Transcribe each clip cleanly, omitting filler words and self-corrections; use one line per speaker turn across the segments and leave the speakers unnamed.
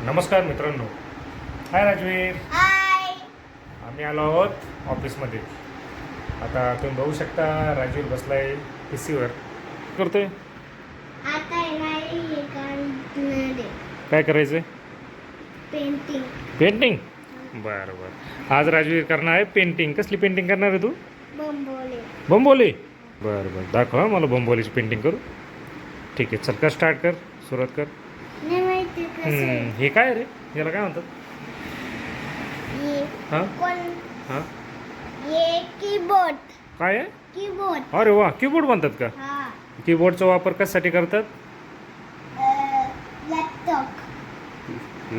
नमस्कार मित्रांनो. हाय राजवीर.
हाय.
आम्ही आलो आहोत ऑफिसमध्ये. आता तुम्ही बघू शकता राजवीर बसलाय पीसीवर. करतोय
आता येणारी हे काढणार आहे.
काय करायचंय?
पेंटिंग.
पेंटिंग. बरं बरं. आज राजवीर करणार आहे पेंटिंग. कसली पेंटिंग करणार आहे तू?
बंबोले.
बंबोली. बरं बरं, दाखव हा मला बंबोलीची पेंटिंग करू. ठीक आहे, चल कर, स्टार्ट कर, सुरुवात कर.
नाही माहिती कसे.
हे काय रे, याला काय म्हणतात?
ये
हां
कोण?
हां,
ये कीबोर्ड.
काय आहे?
कीबोर्ड.
अरे वा, कीबोर्ड म्हणतात का?
हा.
कीबोर्डचा वापर कशासाठी करतात?
लॅपटॉप.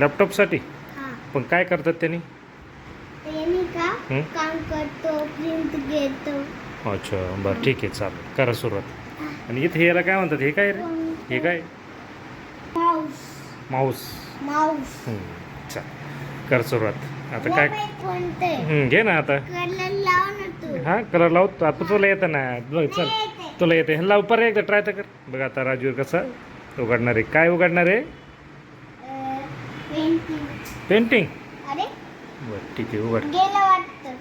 लॅपटॉपसाठी.
हा.
पण काय करतात त्यांनी?
ते नाही का
हं?
काम करतो, प्रिंट घेतो.
अच्छा बरं, ठीक आहे, चालेल, करा सुरुवात. आणि इथे याला काय म्हणतात? हे काय रे? हे काय?
माऊस.
माऊस.
माऊस.
चल, कर सुरुवात. आता काय?
कोणते
घे ना आता.
कलर लाव ना तू.
हां, कलर लावतो आता. तुला येतं ना? बघ, चल,
नाही येते.
तुला येते. लाव, परत एकदा ट्राय तर कर. बघ आता राजवीर कसा उघडणार आहे. काय उघडणार आहे?
पेंटिंग.
पेंटिंग.
अरे
बरं, ठीक आहे, उघड.
गेलं वाटतं.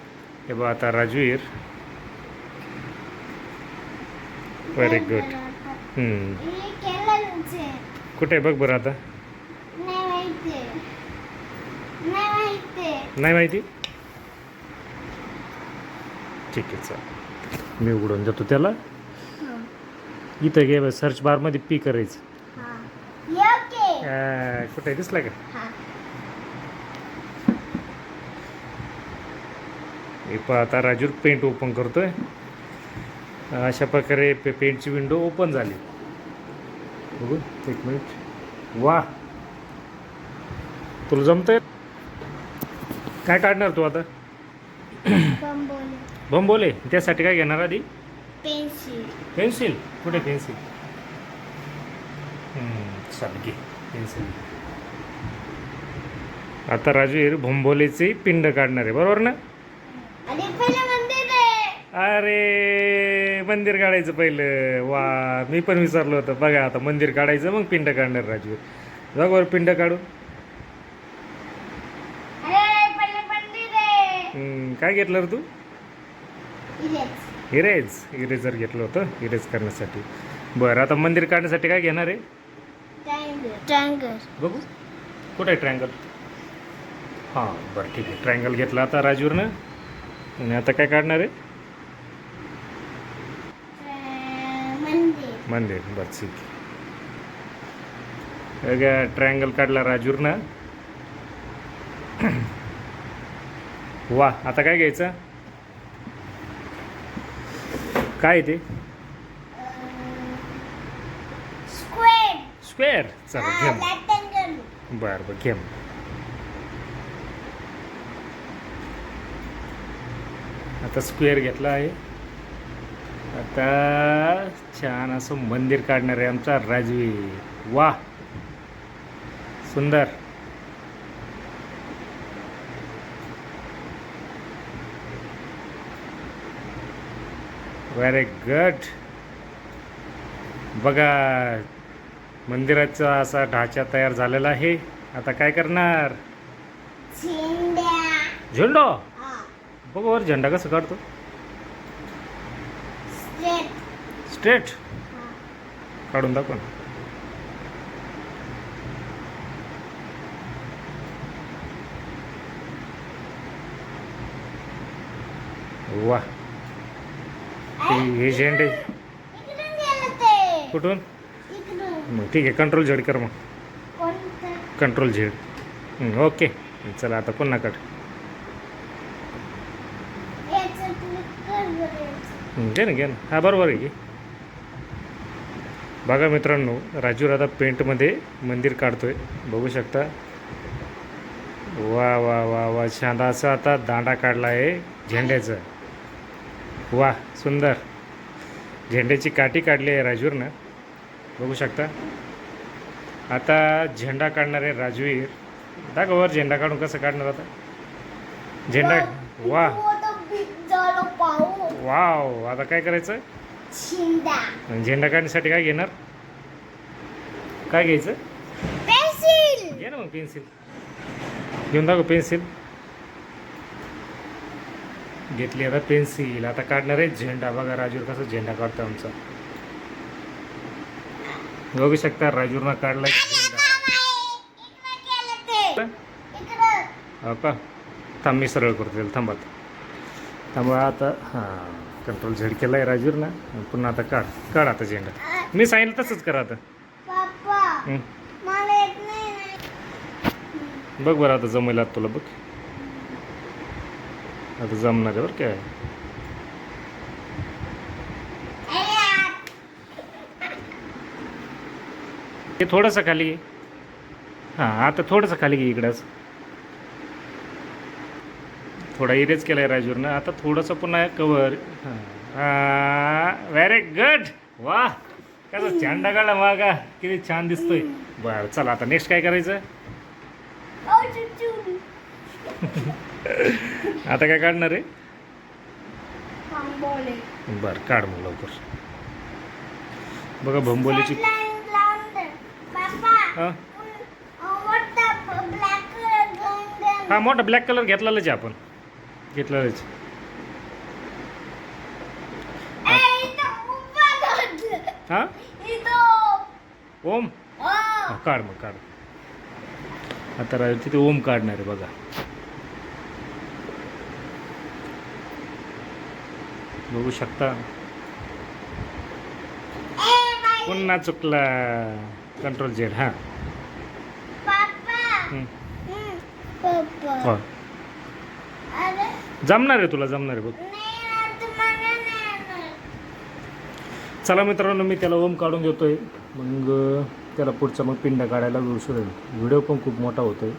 हे बघ आता राजवीर. Very good.
हे केलंच.
कुठे बघ बरं आता.
नाही माहिती. नाही माहिती.
नाही माहिती? ठीक आहे, चल, मी उघडून जातो त्याला. इथं घे, सर्च बारमध्ये पी करायचं. कुठे दिसला का? हे पहा, आता राजूर पेंट ओपन करतोय. अशा प्रकारे पेंटची विंडो ओपन झाली. बघू, एक मिनिट. वा, तुला जमतंय? काय काढणार तू आता? बंबोले. त्यासाठी काय घेणार आधी?
पेन्सिल.
पेन्सिल. कुठे पेन्सिल? चल घे पेन्सिल. आता राजवीर भोंबोलेचे पिंड काढणार आहे, बरोबर ना?
आणि पहिलं मंदिर आहे.
अरे, मंदिर काढायचं पहिलं. वा, मी पण विसरलो होतं. बघा आता, मंदिर काढायचं मग पिंड काढणार राजवीर. बघ बरं, पिंड काढू.
अरे पहिलं मंदिर आहे.
काय घेतलं रे तू?
इलेक्स.
इरेजर घेतलं होतं इरेज करण्यासाठी. बरं, आता मंदिर काढण्यासाठी काय घेणार आहे?
ट्रायंगल.
बघू, कुठे आहे ट्रायंगल? हां, बरं, ठीक आहे, ट्रायंगल घेतला आता राजवीरनं. आणि आता काय काढणार आहे?
मंदिर.
मंदिर. बरं, ठीक आहे. ट्रायंगल काढला राजूरनं. वा, आता काय घ्यायचं? काय ते?
स्क्वेअर.
स्क्वेअर. चला घेम.
रेक्टँगल.
बरं बरं, घेम. आता स्क्वेअर घेतला आहे. आता छान असं मंदिर काढणार आहे आमचा राजवीर. वा, सुंदर. Very good. बघा, मंदिराचा असा ढाचा तयार झालेला आहे. आता काय करणार? झेंडा. बघ वर, झेंडा कसं काढतो? स्ट्रेट. काढून दाखव. वा, हे झेंडे कुठून? मग ठीक आहे, कंट्रोल झेड कर मग. Control Z. ओके, चला आता पुन्हा काढ. घे ना. हा, बरोबर आहे की. बघा मित्रांनो, राजूर आता पेंटमध्ये मंदिर काढतोय, बघू शकता. वा वा वा वा, छान असा आता दांडा काढला आहे झेंड्याचा. वा, सुंदर. झेंड्याची काठी काढली आहे राजूरनं, बघू शकता. आता झेंडा काढणार आहे राजवीर. दाखव वर झेंडा काढून कसं काढणार आता झेंडा. वा वाव. आता काय करायचं? झेंडा काढण्यासाठी काय घेणार? काय घ्यायचं?
पेन्सिल.
घे ना मग पेन्सिल घेऊन दाखव पेन्सिल घेतली आता पेन्सिल आता काढणार आहे झेंडा बघा राजूर कसा झेंडा काढतो आमचा बघू शकता राजूरनं काढला झेंडा हो का थांब मी सरळ करतो त्याला थांबा त्यामुळे आता हां कंट्रोल झेड केला आहे राजूरनं पुन्हा आता काढ आता झेंडा मी सांगितलं तसंच करा आता हं.
मला येत नाही
बघ बरं आता जमेल आता तुला बघ आता जमणार आहे बरं काय हे थोडंसं खाली घे हां आता थोडंसं खाली घे इकडंच थोडा इरेज केला आहे राजूरनं आता थोडंसं पुन्हा कवर हां व्हेरी गुड वा कसं झेंडा काढला मागा किती छान दिसतोय बरं चला आता नेक्स्ट काय करायचं आता काय काढणार आहे बरं काढ मग लवकर बघा भंबोलीची हां हा मोठा ब्लॅक कलर घेतलेलाच आहे आपण घेतलेलाच हां ओम हा, काढ मग काढ आता राजू तिथे ओम काढणार आहे बघा बघू शकता पुन्हा चुकला कंट्रोल झेड हां हो जमणार आहे तुला जमणार आहे बघ चला मित्रांनो मी त्याला ओम काढून घेतोय मग त्याला पुढचा मग पिंड काढायला उशीर होईल व्हिडिओ पण खूप मोठा होतोय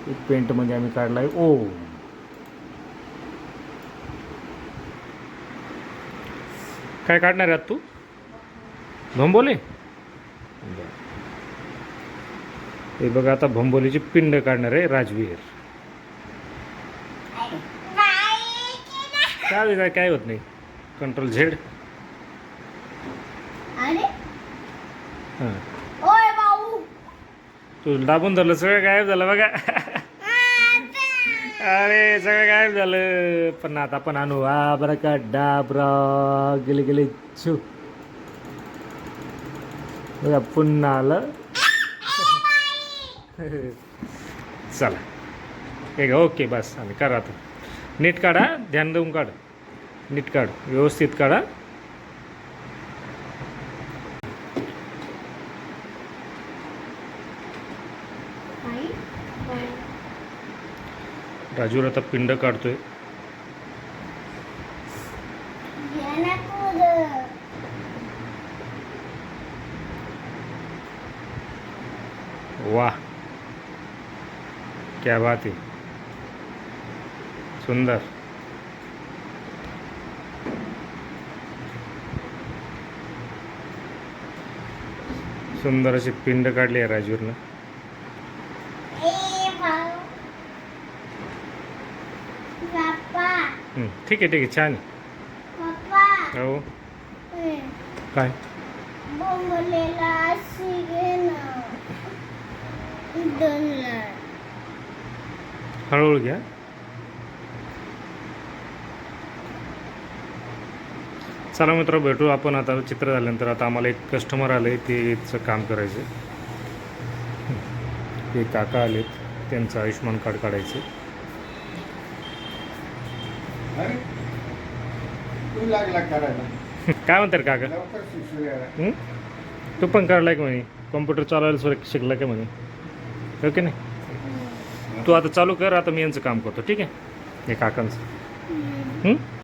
एक पेंटमध्ये आम्ही काढलाय ओम काय काढणार आहे तू भंबोले हे बघा आता भंबोलीची पिंड काढणार आहे राजवीर काय होत नाही कंट्रोल झेड हां तू दाबून धरलं सगळं गायब झालं बघा अरे सगळं गायब झालं पण आता आपण आणू बरं का डाबरा गेले गेले छू बघा पुन्हा आलं चला हे का ओके बस आम्ही करा आता नीट काढा ध्यान देऊन काढ नीट काढ व्यवस्थित काढा राजूर आता पिंड काढतोय वाह क्या बात है सुंदर सुंदर अशी पिंड काढली आहे राजूरनं ठीक आहे छान हो काय हळूहळू घ्या चला मित्र भेटू आपण आता चित्र झाल्यानंतर आता आम्हाला एक कस्टमर आले तेच काम करायचं ते काका आलेत त्यांचं आयुष्यमान कार्ड काढायचं काय म्हणतात काका तू पण काढलाय का म्हणे कॉम्प्युटर चालवायला शिकला का म्हणे ओके नाही तू आता चालू कर आता मी यांचं काम करतो ठीक आहे हे काकांचं